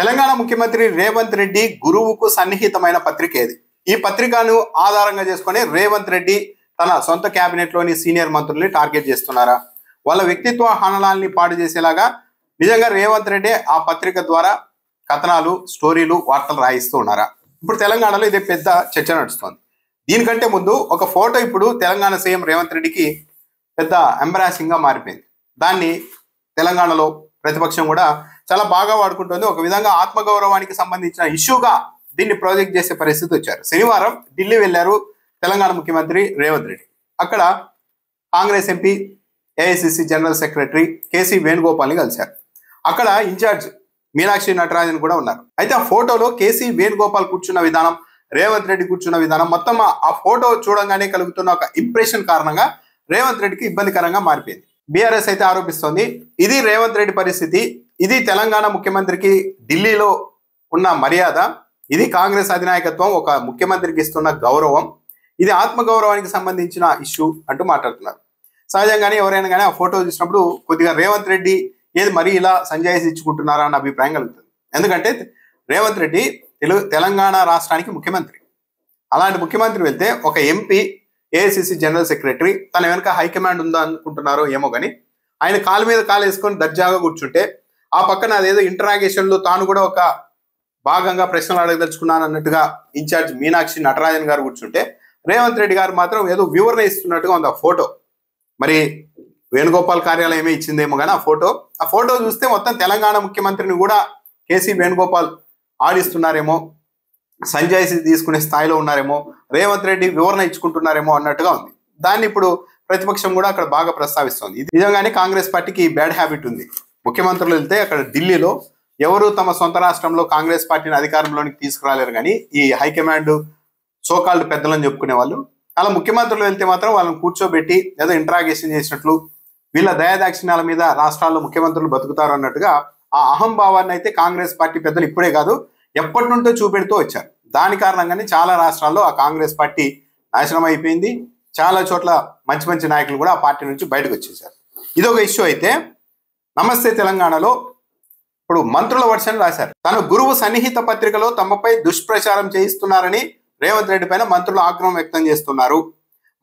తెలంగాణ ముఖ్యమంత్రి రేవంత్ రెడ్డి గురువుకు సన్నిహితమైన పత్రిక ఏది? ఈ పత్రికను ఆధారంగా చేసుకొని రేవంత్ రెడ్డి తన సొంత కేబినెట్ లోని సీనియర్ మంత్రుల్ని టార్గెట్ చేస్తున్నారా? వాళ్ళ వ్యక్తిత్వ హననాల్ని పాడు చేసేలాగా నిజంగా రేవంత్ రెడ్డి ఆ పత్రిక ద్వారా కథనాలు, స్టోరీలు, వార్తలు రాయిస్తూ ఉన్నారా? ఇప్పుడు తెలంగాణలో ఇది పెద్ద చర్చ నడుస్తోంది. దీనికంటే ముందు ఒక ఫోటో ఇప్పుడు తెలంగాణ సీఎం రేవంత్ రెడ్డికి పెద్ద ఎంబరాసింగ్ గా మారిపోయింది. దాన్ని తెలంగాణలో ప్రతిపక్షం కూడా చాలా బాగా వాడుకుంటుంది. ఒక విధంగా ఆత్మగౌరవానికి సంబంధించిన ఇష్యూగా దీన్ని ప్రాజెక్ట్ చేసే పరిస్థితి వచ్చారు. శనివారం ఢిల్లీ వెళ్లారు తెలంగాణ ముఖ్యమంత్రి రేవంత్ రెడ్డి. అక్కడ Congress MP, AICC general secretary KC వేణుగోపాల్ని కలిశారు. అక్కడ ఇన్ఛార్జ్ మీనాక్షి నటరాజన్ కూడా ఉన్నారు. అయితే ఆ ఫోటోలో కేసీ వేణుగోపాల్ కూర్చున్న విధానం, రేవంత్ రెడ్డి కూర్చున్న విధానం, మొత్తం ఆ ఫోటో చూడంగానే కలుగుతున్న ఒక ఇంప్రెషన్ కారణంగా రేవంత్ రెడ్డికి ఇబ్బందికరంగా మారిపోయింది. బీఆర్ఎస్ అయితే ఆరోపిస్తోంది, ఇది రేవంత్ రెడ్డి పరిస్థితి, ఇది తెలంగాణ ముఖ్యమంత్రికి ఢిల్లీలో ఉన్న మర్యాద, ఇది కాంగ్రెస్ అధినాయకత్వం ఒక ముఖ్యమంత్రికి ఇస్తున్న గౌరవం, ఇది ఆత్మగౌరవానికి సంబంధించిన ఇష్యూ అంటూ మాట్లాడుతున్నారు. సహజంగానే ఎవరైనా కానీ ఆ ఫోటో చూసినప్పుడు కొద్దిగా రేవంత్ రెడ్డి ఏది మరీ ఇలా సంజాయిషి ఇచ్చుకుంటున్నారా అన్న అభిప్రాయం కలుగుతుంది. ఎందుకంటే రేవంత్ రెడ్డి తెలంగాణ రాష్ట్రానికి ముఖ్యమంత్రి. అలాంటి ముఖ్యమంత్రి వెళ్తే ఒక ఎంపీ, ఏఐసిసి జనరల్ సెక్రటరీ తన వెనుక హైకమాండ్ ఉందా అనుకుంటున్నారో ఏమో కానీ ఆయన కాలు మీద కాలు వేసుకొని దర్జాగా కూర్చుంటే ఆ పక్కన అదేదో ఇంటరాగేషన్లో తాను కూడా ఒక భాగంగా ప్రశ్నలు అడగదలుచుకున్నాను అన్నట్టుగా ఇన్ఛార్జ్ మీనాక్షి నటరాజన్ గారు కూర్చుంటే రేవంత్ రెడ్డి గారు మాత్రం ఏదో వివరణ ఇస్తున్నట్టుగా ఉంది ఆ ఫోటో. మరి వేణుగోపాల్ కార్యాలయమే ఇచ్చిందేమో కానీ ఆ ఫోటో చూస్తే మొత్తం తెలంగాణ ముఖ్యమంత్రిని కూడా కేసీ వేణుగోపాల్ ఆడిస్తున్నారేమో, సంజాయిషి తీసుకునే స్థాయిలో ఉన్నారేమో, రేవంత్ రెడ్డి వివరణ ఇచ్చుకుంటున్నారేమో అన్నట్టుగా ఉంది. దాన్ని ఇప్పుడు ప్రతిపక్షం కూడా అక్కడ బాగా ప్రస్తావిస్తోంది. ఇది నిజంగానే కాంగ్రెస్ పార్టీకి బ్యాడ్ హ్యాబిట్ ఉంది. ముఖ్యమంత్రులు వెళ్తే అక్కడ ఢిల్లీలో ఎవరు తమ సొంత రాష్ట్రంలో కాంగ్రెస్ పార్టీని అధికారంలోనికి తీసుకురాలేరు, కానీ ఈ హైకమాండ్ సోకాల్డ్ పెద్దలని చెప్పుకునే వాళ్ళు అలా ముఖ్యమంత్రులు వెళ్తే మాత్రం వాళ్ళని కూర్చోబెట్టి ఏదో ఇంటరాగేషన్ చేసినట్లు, వీళ్ళ దయాదాక్షిణ్యాల మీద రాష్ట్రాల్లో ముఖ్యమంత్రులు బతుకుతారు అన్నట్టుగా ఆ అహంభావాన్ని అయితే కాంగ్రెస్ పార్టీ పెద్దలు ఇప్పుడే కాదు ఎప్పటి నుండో చూపెడుతూ వచ్చారు. దాని కారణంగానే చాలా రాష్ట్రాల్లో ఆ కాంగ్రెస్ పార్టీ నాశనం అయిపోయింది. చాలా చోట్ల మంచి మంచి నాయకులు కూడా ఆ పార్టీ నుంచి బయటకు వచ్చేసారు. ఇదొక ఇష్యూ అయితే, నమస్తే తెలంగాణలో ఇప్పుడు మంత్రుల వర్షన్ రాశారు. తన గురువు సన్నిహిత పత్రికలో తమపై దుష్ప్రచారం చేయిస్తున్నారని రేవంత్ రెడ్డి పైన మంత్రులు ఆగ్రహం వ్యక్తం చేస్తున్నారు.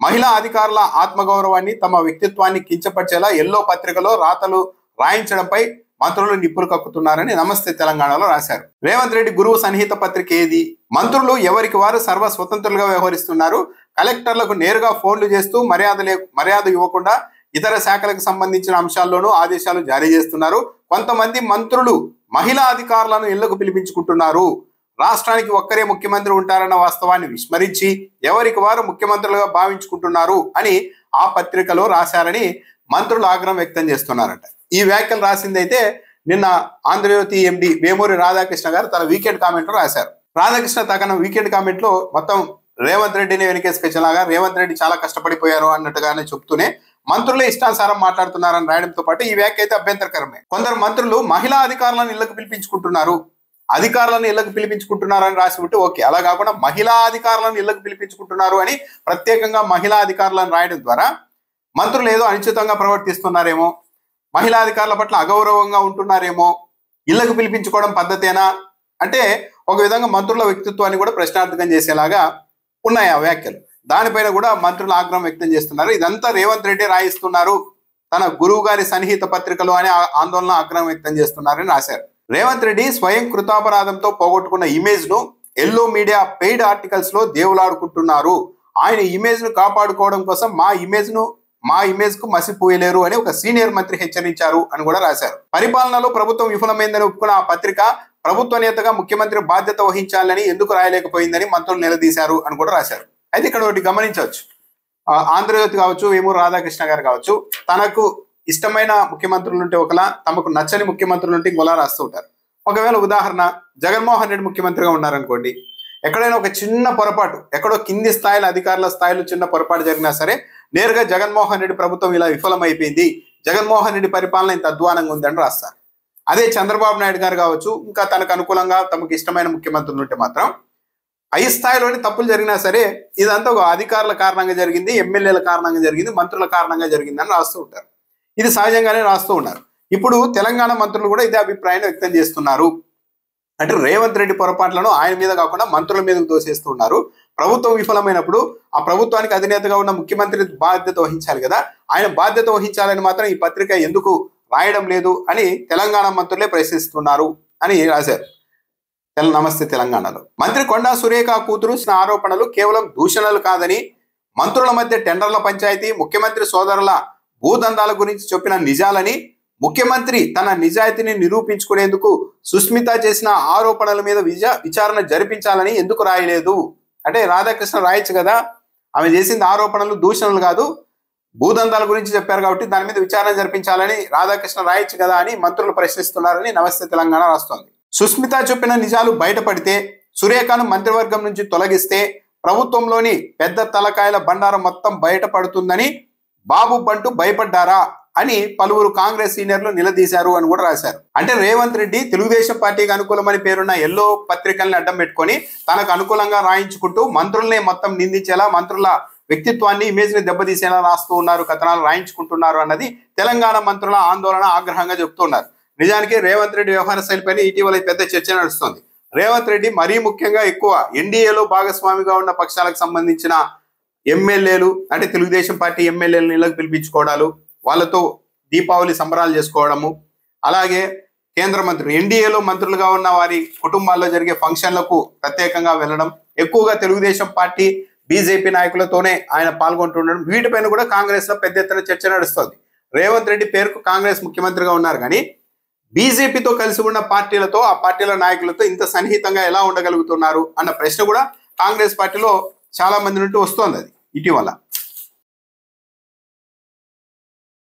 మహిళా అధికారుల ఆత్మగౌరవాన్ని, తమ వ్యక్తిత్వాన్ని కించపరిచేలా ఎల్లో పత్రికలో రాతలు రాయించడంపై మంత్రులు నిప్పులు కక్కుతున్నారని నమస్తే తెలంగాణలో రాశారు. రేవంత్ రెడ్డి గురువు సన్నిహిత పత్రిక ఏది? మంత్రులు ఎవరికి వారు సర్వ స్వతంత్రులుగా వ్యవహరిస్తున్నారు. కలెక్టర్లకు నేరుగా ఫోన్లు చేస్తూ మర్యాద ఇవ్వకుండా ఇతర శాఖలకు సంబంధించిన అంశాల్లోనూ ఆదేశాలు జారీ చేస్తున్నారు. కొంతమంది మంత్రులు మహిళా అధికారులను ఇళ్లకు పిలిపించుకుంటున్నారు. రాష్ట్రానికి ఒక్కరే ముఖ్యమంత్రి ఉంటారన్న వాస్తవాన్ని విస్మరించి ఎవరికి వారు ముఖ్యమంత్రులుగా భావించుకుంటున్నారు అని ఆ పత్రికలో రాశారని మంత్రులు ఆగ్రహం వ్యక్తం చేస్తున్నారట. ఈ వ్యాఖ్యలు రాసింది అయితే నిన్న ఆంధ్రజ్యోతి ఎండి వేమూరి రాధాకృష్ణ గారు తన వీకెండ్ కామెంట్ లో రాశారు. రాధాకృష్ణ తన వీకెండ్ కామెంట్ లో మొత్తం రేవంత్ రెడ్డిని వెనకేసుకొచ్చేలాగా రేవంత్ రెడ్డి చాలా కష్టపడిపోయారు అన్నట్టుగానే చెప్తూనే మంత్రులే ఇష్టానుసారం మాట్లాడుతున్నారని రాయడంతో పాటు ఈ వ్యాఖ్య అయితే అభ్యంతరకరమే. కొందరు మంత్రులు మహిళా అధికారులను ఇళ్లకు పిలిపించుకుంటున్నారని రాసి ఉంటే ఓకే. అలా కాకుండా మహిళా అధికారులను ఇళ్లకు పిలిపించుకుంటున్నారు అని ప్రత్యేకంగా మహిళా అధికారులను రాయడం ద్వారా మంత్రులు ఏదో అనుచితంగా ప్రవర్తిస్తున్నారేమో, మహిళా అధికారుల పట్ల అగౌరవంగా ఉంటున్నారేమో, ఇళ్లకు పిలిపించుకోవడం పద్ధతేనా అంటే ఒక విధంగా మంత్రుల వ్యక్తిత్వాన్ని కూడా ప్రశ్నార్థకం చేసేలాగా ఉన్నాయి ఆ వ్యాఖ్యలు. దానిపైన కూడా మంత్రులు ఆగ్రహం వ్యక్తం చేస్తున్నారు. ఇదంతా రేవంత్ రెడ్డి రాయిస్తున్నారు తన గురువు గారి సన్నిహిత పత్రికలు అని ఆందోళన, ఆగ్రహం వ్యక్తం చేస్తున్నారని రాశారు. రేవంత్ రెడ్డి స్వయం కృతాపరాధంతో పోగొట్టుకున్న ఇమేజ్ ను ఎల్లో మీడియా పెయిడ్ ఆర్టికల్స్ లో దేవులాడుకుంటున్నారు. ఆయన ఇమేజ్ ను కాపాడుకోవడం కోసం మా ఇమేజ్ కు మసిపోయలేరు అని ఒక సీనియర్ మంత్రి హెచ్చరించారు అని కూడా రాశారు. పరిపాలనలో ప్రభుత్వం విఫలమైందని ఒప్పుకున్న ఆ పత్రిక ప్రభుత్వ నేతగా ముఖ్యమంత్రి బాధ్యత వహించాలని ఎందుకు రాయలేకపోయిందని మంత్రులు నిలదీశారు అని కూడా రాశారు. అయితే ఇక్కడ ఒకటి గమనించవచ్చు, ఆంధ్రజ్యోతి కావచ్చు, వేమూరు రాధాకృష్ణ గారు కావచ్చు, తనకు ఇష్టమైన ముఖ్యమంత్రులు ఉంటే ఒకలా, తమకు నచ్చని ముఖ్యమంత్రులు ఉంటే ఇంకోలా రాస్తూ ఉంటారు. ఒకవేళ ఉదాహరణ జగన్మోహన్ రెడ్డి ముఖ్యమంత్రిగా ఉన్నారనుకోండి, ఎక్కడైనా ఒక చిన్న పొరపాటు, ఎక్కడో కింది స్థాయిలో అధికారుల స్థాయిలో చిన్న పొరపాటు జరిగినా సరే నేరుగా జగన్మోహన్ రెడ్డి ప్రభుత్వం ఇలా విఫలమైపోయింది, జగన్మోహన్ రెడ్డి పరిపాలన ఇంత అధ్వానంగా ఉందని రాస్తారు. అదే చంద్రబాబు నాయుడు గారు కావచ్చు, ఇంకా తనకు అనుకూలంగా తమకు ఇష్టమైన ముఖ్యమంత్రులు ఉంటే మాత్రం పై స్థాయిలోని తప్పులు జరిగినా సరే ఇదంతా ఒక అధికారుల కారణంగా జరిగింది, ఎమ్మెల్యేల కారణంగా జరిగింది, మంత్రుల కారణంగా జరిగింది అని రాస్తూ ఉంటారు. ఇది సహజంగానే రాస్తూ ఉన్నారు. ఇప్పుడు తెలంగాణ మంత్రులు కూడా ఇదే అభిప్రాయాన్ని వ్యక్తం చేస్తున్నారు. అంటే రేవంత్ రెడ్డి పొరపాట్లను ఆయన మీద కాకుండా మంత్రుల మీదకు దోసేస్తూ ఉన్నారు. ప్రభుత్వం విఫలమైనప్పుడు ఆ ప్రభుత్వానికి అధినేతగా ఉన్న ముఖ్యమంత్రి బాధ్యత వహించాలి కదా, ఆయన బాధ్యత వహించాలని మాత్రం ఈ పత్రిక ఎందుకు రాయడం లేదు అని తెలంగాణ మంత్రులే ప్రశ్నిస్తున్నారు అని రాశారు. నమస్తే తెలంగాణలో మంత్రి కొండా సురేఖ కూతురు ఆరోపణలు కేవలం దూషణలు కాదని, మంత్రుల మధ్య టెండర్ల పంచాయతీ, ముఖ్యమంత్రి సోదరుల భూదందాల గురించి చెప్పిన నిజాలని, ముఖ్యమంత్రి తన నిజాయితీని నిరూపించుకునేందుకు సుస్మిత చేసిన ఆరోపణల మీద విచారణ జరిపించాలని ఎందుకు రాయలేదు? అంటే రాధాకృష్ణ రాయొచ్చు కదా, ఆమె చేసింది ఆరోపణలు దూషణలు కాదు, భూదందాల గురించి చెప్పారు కాబట్టి దాని మీద విచారణ జరిపించాలని రాధాకృష్ణ రాయొచ్చు కదా అని మంత్రులు ప్రశ్నిస్తున్నారని నమస్తే తెలంగాణ రాస్తోంది. సుస్మిత చెప్పిన నిజాలు బయటపడితే, సురేఖను మంత్రివర్గం నుంచి తొలగిస్తే ప్రభుత్వంలోని పెద్ద తలకాయల బండారం మొత్తం బయటపడుతుందని బాబు బంటూ భయపడ్డారా అని పలువురు కాంగ్రెస్ సీనియర్లు నిలదీశారు అని కూడా రాశారు. అంటే రేవంత్ రెడ్డి తెలుగుదేశం పార్టీకి అనుకూలమని పేరున్న ఎల్లో పత్రికల్ని అడ్డం పెట్టుకొని తనకు అనుకూలంగా రాయించుకుంటూ మంత్రుల్ని మొత్తం నిందించేలా, మంత్రుల వ్యక్తిత్వాన్ని, ఇమేజ్ ని దెబ్బతీసేలా రాస్తూ ఉన్నారు, కథనాలు రాయించుకుంటున్నారు అన్నది తెలంగాణ మంత్రుల ఆందోళన, ఆగ్రహంగా చెప్తున్నారు. నిజానికి రేవంత్ రెడ్డి వ్యవహార శైలిపైన ఇటీవల పెద్ద చర్చ నడుస్తుంది. రేవంత్ రెడ్డి మరీ ముఖ్యంగా ఎక్కువ ఎన్డీఏలో భాగస్వామిగా ఉన్న పక్షాలకు సంబంధించిన ఎమ్మెల్యేలు, అంటే తెలుగుదేశం పార్టీ ఎమ్మెల్యేలను ఇళ్ళకు పిలిపించుకోవడాలు, వాళ్ళతో దీపావళి సంబరాలు చేసుకోవడము, అలాగే కేంద్ర మంత్రులు ఎన్డీఏలో మంత్రులుగా ఉన్న వారి కుటుంబాల్లో జరిగే ఫంక్షన్లకు ప్రత్యేకంగా వెళ్ళడం, ఎక్కువగా తెలుగుదేశం పార్టీ బీజేపీ నాయకులతోనే ఆయన పాల్గొంటుండడం, వీటిపైన కూడా కాంగ్రెస్ లో పెద్ద ఎత్తున చర్చ నడుస్తుంది. రేవంత్ రెడ్డి పేరుకు కాంగ్రెస్ ముఖ్యమంత్రిగా ఉన్నారు కానీ బీజేపీతో కలిసి ఉన్న పార్టీలతో, ఆ పార్టీల నాయకులతో ఇంత సన్నిహితంగా ఎలా ఉండగలుగుతున్నారు అన్న ప్రశ్న కూడా కాంగ్రెస్ పార్టీలో చాలా మంది నుండి వస్తోంది అది ఇటీవల.